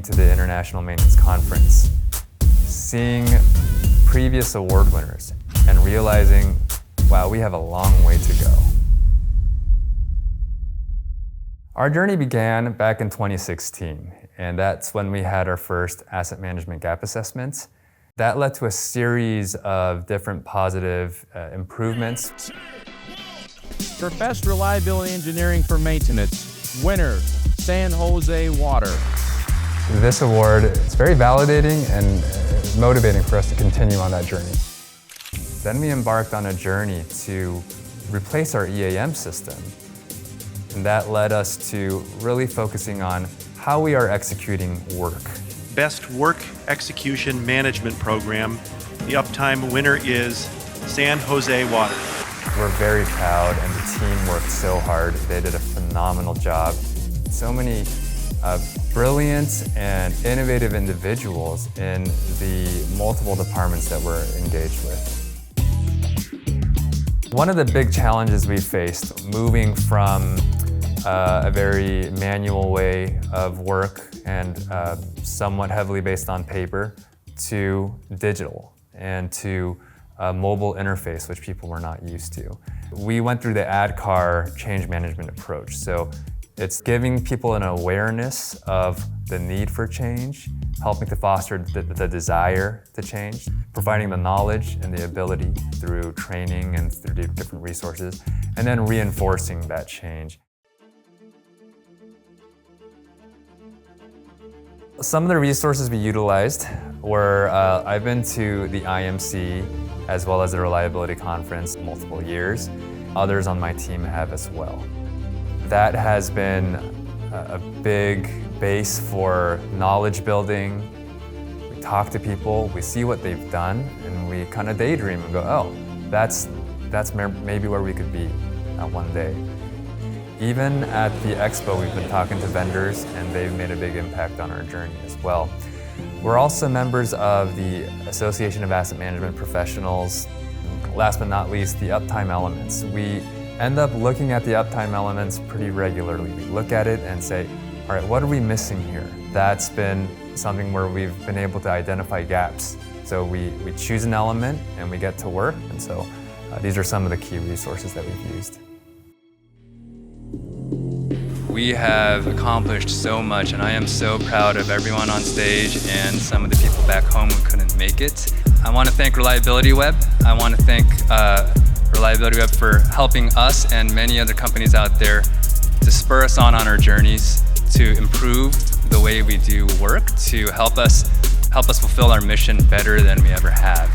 came to the International Maintenance Conference, seeing previous award winners and realizing, wow, we have a long way to go. Our journey began back in 2016, and that's when we had our first asset management gap assessments. That led to a series of different positive improvements. For Best Reliability Engineering for Maintenance, winner, San Jose Water. This award is very validating and motivating for us to continue on that journey. Then we embarked on a journey to replace our EAM system. And that led us to really focusing on how we are executing work. Best Work Execution Management Program. The Uptime winner is San Jose Water. We're very proud, and the team worked so hard. They did a phenomenal job. So many brilliant and innovative individuals in the multiple departments that we're engaged with. One of the big challenges we faced moving from a very manual way of work and somewhat heavily based on paper to digital and to a mobile interface, which people were not used to. We went through the ADKAR change management approach. So it's giving people an awareness of the need for change, helping to foster the desire to change, providing the knowledge and the ability through training and through different resources, and then reinforcing that change. Some of the resources we utilized were, I've been to the IMC as well as the Reliability Conference multiple years. Others on my team have as well. That has been a big base for knowledge building. We talk to people, we see what they've done, and we kind of daydream and go, oh, that's maybe where we could be one day. Even at the expo, we've been talking to vendors, and they've made a big impact on our journey as well. We're also members of the Association of Asset Management Professionals. Last but not least, the Uptime elements. We end up looking at the Uptime elements pretty regularly. We look at it and say, all right, what are we missing here? That's been something where we've been able to identify gaps. So we choose an element and we get to work. And so these are some of the key resources that we've used. We have accomplished so much, and I am so proud of everyone on stage and some of the people back home who couldn't make it. I want to thank Reliability Web. I want to thank Reliability Web for helping us and many other companies out there to spur us on our journeys, to improve the way we do work, to help us fulfill our mission better than we ever have.